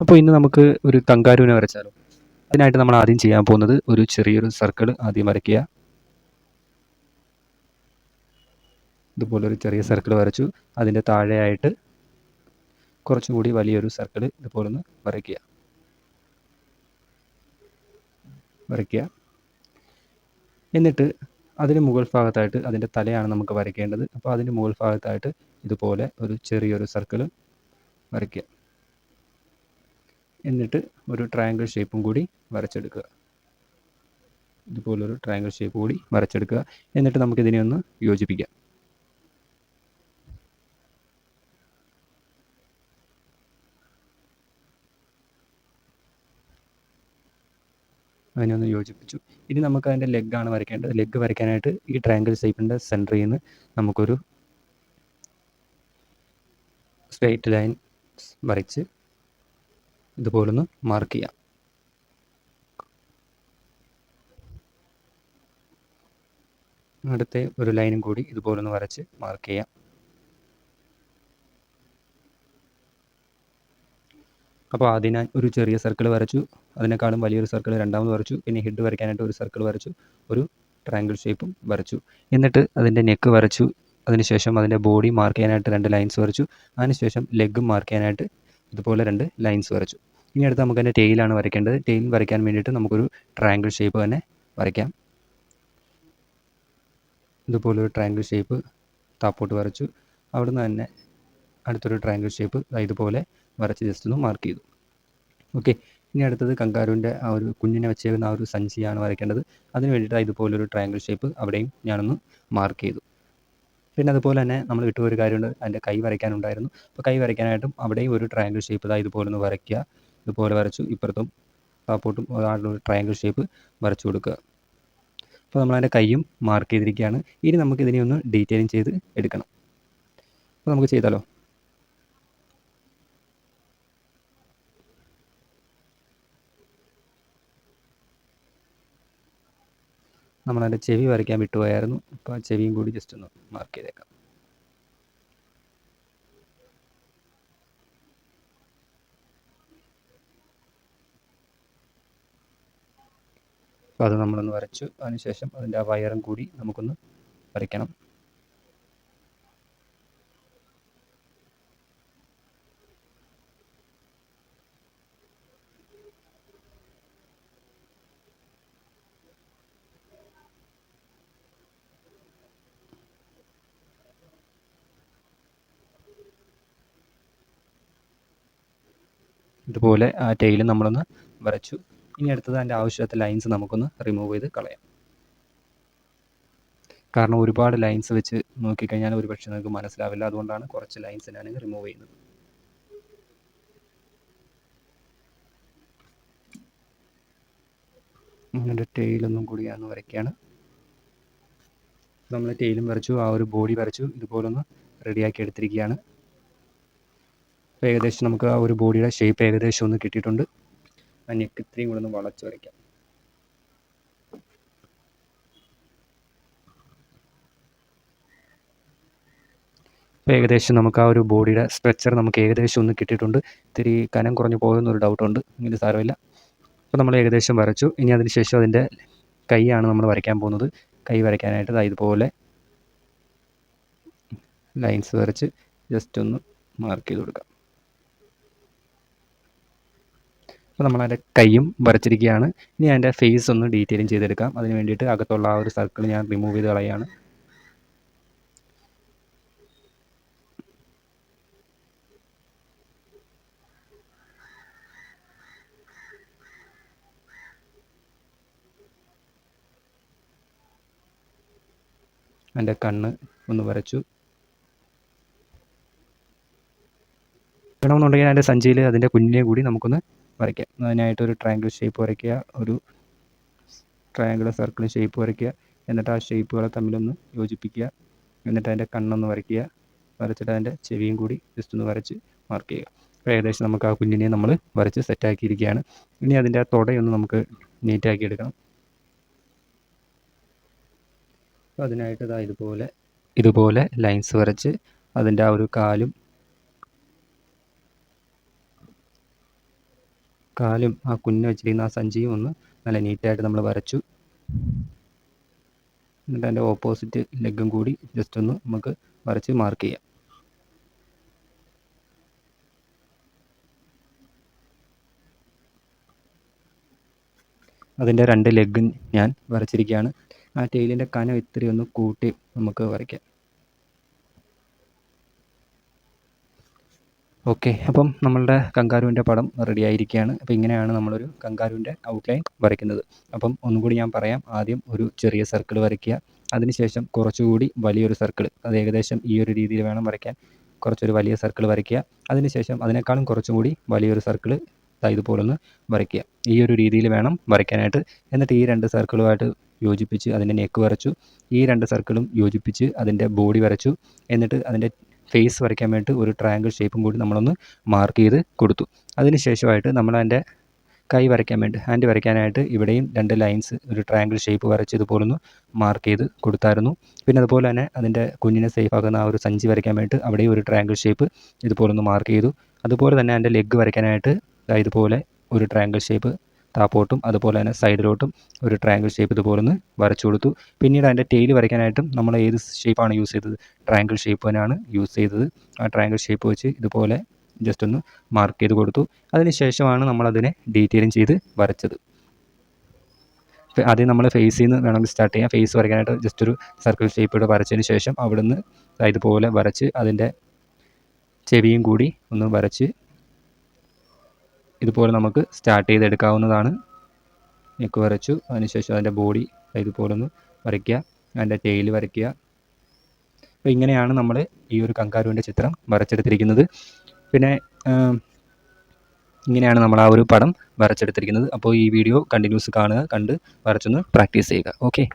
അപ്പോൾ ഇന്ന് നമുക്ക് ഒരു കങ്കാരുവിനെ വരച്ചാലോ? അതിനായിട്ട് നമ്മൾ ആദ്യം ചെയ്യാൻ പോകുന്നത് ഒരു ചെറിയൊരു സർക്കിൾ ആദ്യം വരയ്ക്കുക. ഇതുപോലൊരു ചെറിയ സർക്കിൾ വരച്ചു. അതിൻ്റെ താഴെയായിട്ട് കുറച്ചുകൂടി വലിയൊരു സർക്കിൾ ഇതുപോലൊന്ന് വരയ്ക്കുക. എന്നിട്ട് അതിന് മുകൾ ഭാഗത്തായിട്ട് അതിൻ്റെ തലയാണ് നമുക്ക് വരയ്ക്കേണ്ടത്. അപ്പോൾ അതിൻ്റെ മുകൾ ഭാഗത്തായിട്ട് ഇതുപോലെ ഒരു ചെറിയൊരു സർക്കിൾ വരയ്ക്കുക. എന്നിട്ട് ഒരു ട്രയാങ്കിൾ ഷേപ്പും കൂടി വരച്ചെടുക്കുക. ഇതുപോലൊരു ട്രയാങ്കിൾ ഷേപ്പ് കൂടി വരച്ചെടുക്കുക. എന്നിട്ട് നമുക്കിതിനെ ഒന്ന് യോജിപ്പിക്കാം. അതിനെ ഒന്ന് യോജിപ്പിച്ചു. ഇനി നമുക്ക് അതിൻ്റെ ലെഗാണ് വരയ്ക്കേണ്ടത്. ലെഗ് വരയ്ക്കാനായിട്ട് ഈ ട്രയാങ്കിൾ ഷേപ്പിൻ്റെ സെൻറ്ററിൽ നിന്ന് നമുക്കൊരു സ്ട്രെയിറ്റ് ലൈൻ വരച്ച് ഇതുപോലൊന്ന് മാർക്ക് ചെയ്യാം. അടുത്ത ഒരു ലൈനും കൂടി ഇതുപോലൊന്ന് വരച്ച് മാർക്ക് ചെയ്യാം. അപ്പോൾ ആദ്യം ഞാൻ ഒരു ചെറിയ സർക്കിൾ വരച്ചു. അതിനേക്കാളും വലിയൊരു സർക്കിൾ രണ്ടാമത് വരച്ചു. പിന്നെ ഹെഡ് വരയ്ക്കാനായിട്ട് ഒരു സർക്കിൾ വരച്ചു. ഒരു ട്രയാങ്കിൾ ഷേപ്പും വരച്ചു. എന്നിട്ട് അതിൻ്റെ നെക്ക് വരച്ചു. അതിനുശേഷം അതിൻ്റെ ബോഡി മാർക്ക് ചെയ്യാനായിട്ട് 2 ലൈൻസ് വരച്ചു. അതിനുശേഷം ലെഗും മാർക്ക് ചെയ്യാനായിട്ട് ഇതുപോലെ 2 ലൈൻസ് വരച്ചു. ഇനി അടുത്ത് നമുക്ക് അതിൻ്റെ ടെയിലാണ് വരയ്ക്കേണ്ടത്. ടെയിൽ വരയ്ക്കാൻ വേണ്ടിയിട്ട് നമുക്കൊരു ട്രയാങ്കിൾ ഷേപ്പ് തന്നെ വരയ്ക്കാം. ഇതുപോലൊരു ട്രയാങ്കിൾ ഷേപ്പ് താപ്പോട്ട് വരച്ചു. അവിടുന്ന് തന്നെ അടുത്തൊരു ട്രയാങ്കിൾ ഷേപ്പ് ഇതുപോലെ വരച്ച് ജസ്റ്റ് ഒന്ന് മാർക്ക് ചെയ്തു. ഓക്കെ, ഇനി അടുത്തത് കങ്കാരുവിൻ്റെ ആ ഒരു കുഞ്ഞിനെ വെച്ചേക്കുന്ന ആ ഒരു സഞ്ചിയാണ് വരയ്ക്കേണ്ടത്. അതിന് വേണ്ടിയിട്ട് ഇതുപോലൊരു ട്രയാങ്കിൾ ഷേപ്പ് അവിടെയും ഞാനൊന്ന് മാർക്ക് ചെയ്തു. പിന്നെ അതുപോലെ തന്നെ നമ്മൾ വിട്ടുപോയൊരു കാര്യമുണ്ട്, അതിൻ്റെ കൈ വരയ്ക്കാനുണ്ടായിരുന്നു. അപ്പോൾ കൈ വരയ്ക്കാനായിട്ടും അവിടെയും ഒരു ട്രയാങ്കിൾ ഷേപ്പ് ഇതുപോലെ ഒന്ന് വരയ്ക്കുക. ഇതുപോലെ വരച്ചു. ഇപ്പുറത്തും താപ്പോട്ടും ഒരു ട്രയാങ്കിൾ ഷേപ്പ് വരച്ചു കൊടുക്കുക. അപ്പോൾ നമ്മളതിൻ്റെ കൈയും മാർക്ക് ചെയ്തിരിക്കുകയാണ്. ഇനി നമുക്ക് ഇതിനെ ഒന്ന് ഡീറ്റെയിലിംഗ് ചെയ്ത് എടുക്കണം. അപ്പോൾ നമുക്ക് ചെയ്താലോ? നമ്മളതിൻ്റെ ചെവി വരയ്ക്കാൻ വിട്ടുപോയായിരുന്നു. അപ്പോൾ ആ ചെവിയും കൂടി ജസ്റ്റ് ഒന്ന് മാർക്ക് ചെയ്തേക്കാം. അപ്പോൾ അത് നമ്മളൊന്ന് വരച്ചു. അതിനുശേഷം അതിൻ്റെ ആ വയറും കൂടി നമുക്കൊന്ന് വരയ്ക്കണം. ഇതുപോലെ ആ ടെയിൽ നമ്മളൊന്ന് വരച്ചു. ഇനി അടുത്തത് അതിൻ്റെ ആവശ്യമില്ലാത്ത ലൈൻസ് നമുക്കൊന്ന് റിമൂവ് ചെയ്ത് കളയാം. കാരണം ഒരുപാട് ലൈൻസ് വെച്ച് നോക്കിക്കഴിഞ്ഞാൽ ഒരുപക്ഷെ നിങ്ങൾക്ക് മനസ്സിലാവില്ല. അതുകൊണ്ടാണ് കുറച്ച് ലൈൻസ് ഞാൻ റിമൂവ് ചെയ്യുന്നത്. അങ്ങനെ ടെയിലൊന്നും കൂടി ഞാൻ വരയ്ക്കുകയാണ്. നമ്മൾ ടെയിലും വരച്ചു, ആ ഒരു ബോഡി വരച്ചു. ഇതുപോലൊന്ന് റെഡിയാക്കി എടുത്തിരിക്കുകയാണ്. അപ്പോൾ ഏകദേശം നമുക്ക് ആ ഒരു ബോഡിയുടെ ഷേപ്പ് ഏകദേശം ഒന്ന് കിട്ടിയിട്ടുണ്ട്. ആ നെക്ക് ഇത്രയും കൂടെ ഒന്ന് വളച്ച് വരയ്ക്കാം. അപ്പോൾ ഏകദേശം നമുക്ക് ആ ഒരു ബോഡിയുടെ സ്ട്രക്ചർ നമുക്ക് ഏകദേശം ഒന്ന് കിട്ടിയിട്ടുണ്ട്. ഇത്തിരി കനം കുറഞ്ഞു പോയെന്നൊരു ഡൗട്ടുണ്ട്. ഇങ്ങനെ സാരമില്ല. അപ്പോൾ നമ്മൾ ഏകദേശം വരച്ചു. ഇനി അതിന് ശേഷം അതിൻ്റെ കൈയാണ് നമ്മൾ വരയ്ക്കാൻ പോകുന്നത്. കൈ വരയ്ക്കാനായിട്ട് ഇതുപോലെ ലൈൻസ് വരച്ച് ജസ്റ്റ് ഒന്ന് മാർക്ക് ചെയ്ത് കൊടുക്കാം. അപ്പോൾ നമ്മളതിൻ്റെ കൈയും വരച്ചിരിക്കുകയാണ്. ഇനി അതിൻ്റെ ഫേസ് ഒന്ന് ഡീറ്റെയിലിംഗ് ചെയ്തെടുക്കാം. അതിന് വേണ്ടിയിട്ട് അകത്തുള്ള ആ ഒരു സർക്കിൾ ഞാൻ റിമൂവ് ചെയ്ത് കളയാണ്. അതിൻ്റെ കണ്ണ് ഒന്ന് വരച്ചു. വേണമെന്നുണ്ടെങ്കിൽ അതിൻ്റെ സഞ്ചിയിൽ അതിൻ്റെ കുഞ്ഞിനെ കൂടി നമുക്കൊന്ന് വരയ്ക്കാം. അതിനായിട്ടൊരു ട്രയാങ്കിൾ ഷേപ്പ് വരയ്ക്കുക, ഒരു ട്രയാങ്കിൾ സർക്കിൾ ഷേപ്പ് വരയ്ക്കുക. എന്നിട്ട് ആ ഷേപ്പുകളെ തമ്മിലൊന്ന് യോജിപ്പിക്കുക. എന്നിട്ട് അതിൻ്റെ കണ്ണൊന്ന് വരയ്ക്കുക. വരച്ചിട്ട് അതിൻ്റെ ചെവിയും കൂടി ജസ്റ്റ് ഒന്ന് വരച്ച് മാർക്ക് ചെയ്യുക. അപ്പോൾ ഏകദേശം നമുക്ക് ആ കുഞ്ഞിനെ നമ്മൾ വരച്ച് സെറ്റാക്കിയിരിക്കുകയാണ്. ഇനി അതിൻ്റെ ആ തുടയൊന്ന് നമുക്ക് നീറ്റാക്കി എടുക്കണം. അപ്പോൾ അതിനായിട്ട് ഇതുപോലെ ലൈൻസ് വരച്ച് അതിൻ്റെ ആ ഒരു കാലും കാലും ആ കുഞ്ഞ് വെച്ചിരിക്കുന്ന ആ സഞ്ചിയും ഒന്ന് നല്ല നീറ്റായിട്ട് നമ്മൾ വരച്ചു. എന്നിട്ട് അതിൻ്റെ ഓപ്പോസിറ്റ് ലെഗും കൂടി ജസ്റ്റ് ഒന്ന് നമുക്ക് വരച്ച് മാർക്ക് ചെയ്യാം. അതിൻ്റെ 2 ലെഗും ഞാൻ വരച്ചിരിക്കുകയാണ്. ആ ടെയിലിൻ്റെ കനം ഇത്തിരി ഒന്ന് കൂട്ടി നമുക്ക് വരയ്ക്കാം. ഓക്കെ, അപ്പം നമ്മളുടെ കങ്കാരുവിൻ്റെ പടം റെഡി ആയിരിക്കുകയാണ്. അപ്പോൾ ഇങ്ങനെയാണ് നമ്മളൊരു കങ്കാരുവിൻ്റെ ഔട്ട്ലൈൻ വരയ്ക്കുന്നത്. അപ്പം ഒന്നുകൂടി ഞാൻ പറയാം. ആദ്യം ഒരു ചെറിയ സർക്കിൾ വരയ്ക്കുക. അതിനുശേഷം കുറച്ചുകൂടി വലിയൊരു സർക്കിൾ, അത് ഏകദേശം ഈ ഒരു രീതിയിൽ വേണം വരയ്ക്കാൻ. കുറച്ചൊരു വലിയ സർക്കിൾ വരയ്ക്കുക. അതിനുശേഷം അതിനേക്കാളും കുറച്ചും കൂടി വലിയൊരു സർക്കിൾ ഇതുപോലൊന്ന് വരയ്ക്കുക. ഈ ഒരു രീതിയിൽ വേണം വരയ്ക്കാനായിട്ട്. എന്നിട്ട് ഈ 2 സർക്കിളുമായിട്ട് യോജിപ്പിച്ച് അതിൻ്റെ നെക്ക് വരച്ചു. ഈ 2 സർക്കിളും യോജിപ്പിച്ച് അതിൻ്റെ ബോഡി വരച്ചു. എന്നിട്ട് അതിൻ്റെ ഫേസ് വരയ്ക്കാൻ വേണ്ടി ഒരു ട്രയാങ്കിൾ ഷേപ്പും കൂടി നമ്മളൊന്ന് മാർക്ക് ചെയ്ത് കൊടുത്തു. അതിന് ശേഷമായിട്ട് നമ്മളതിൻ്റെ കൈ വരയ്ക്കാൻ വേണ്ടി, ഹാൻഡ് വരയ്ക്കാനായിട്ട് ഇവിടെയും 2 ലൈൻസ് ഒരു ട്രയാങ്കിൾ ഷേപ്പ് വരച്ച് ഇതുപോലൊന്ന് മാർക്ക് ചെയ്ത് കൊടുത്തായിരുന്നു. പിന്നെ അതുപോലെ തന്നെ അതിൻ്റെ കുഞ്ഞിനെ സേഫ് ആക്കുന്ന ആ ഒരു സഞ്ചി വരയ്ക്കാൻ വേണ്ടി അവിടെയും ഒരു ട്രയാങ്കിൾ ഷേപ്പ് ഇതുപോലൊന്ന് മാർക്ക് ചെയ്തു. അതുപോലെ തന്നെ അതിൻ്റെ ലെഗ് വരയ്ക്കാനായിട്ട് ഇതുപോലെ ഒരു ട്രയാങ്കിൾ ഷേപ്പ് താപ്പോട്ടും അതുപോലെ തന്നെ സൈഡിലോട്ടും ഒരു ട്രയാങ്കിൾ ഷേപ്പ് ഇതുപോലൊന്ന് വരച്ചു കൊടുത്തു. പിന്നീട് അതിൻ്റെ ടെയിൽ വരയ്ക്കാനായിട്ടും നമ്മൾ ഏത് ഷേപ്പാണ് യൂസ് ചെയ്തത്? ട്രയാങ്കിൾ ഷേപ്പ് തന്നെയാണ് യൂസ് ചെയ്തത്. ആ ട്രയാങ്കിൾ ഷേപ്പ് വെച്ച് ഇതുപോലെ ജസ്റ്റ് ഒന്ന് മാർക്ക് ചെയ്ത് കൊടുത്തു. അതിന് ശേഷമാണ് നമ്മളതിനെ ഡീറ്റെയിലിംഗ് ചെയ്ത് വരച്ചത്. ആദ്യം നമ്മൾ ഫേസിൽ നിന്ന് വേണമെങ്കിൽ സ്റ്റാർട്ട് ചെയ്യാം. ഫേസ് വരയ്ക്കാനായിട്ട് ജസ്റ്റ് ഒരു സർക്കിൾ ഷേപ്പ് ഇവിടെ വരച്ചതിന് ശേഷം അവിടുന്ന് ഇതുപോലെ വരച്ച് അതിൻ്റെ ചെവിയും കൂടി ഒന്ന് വരച്ച് ഇതുപോലെ നമുക്ക് സ്റ്റാർട്ട് ചെയ്തെടുക്കാവുന്നതാണ്. നെക്ക് വരച്ചു. അതിനുശേഷം അതിൻ്റെ ബോഡി ഇതുപോലെ ഒന്ന് വരയ്ക്കുക. അതിൻ്റെ ടെയിൽ വരയ്ക്കുക. അപ്പോൾ ഇങ്ങനെയാണ് നമ്മൾ ഈ ഒരു കങ്കാരുവിൻ്റെ ചിത്രം വരച്ചെടുത്തിരിക്കുന്നത്. പിന്നെ ഇങ്ങനെയാണ് നമ്മൾ ആ ഒരു പടം വരച്ചെടുത്തിരിക്കുന്നത്. അപ്പോൾ ഈ വീഡിയോ കണ്ടിന്യൂസ് കാണുക, കണ്ട് വരച്ചൊന്ന് പ്രാക്ടീസ് ചെയ്യുക. ഓക്കെ.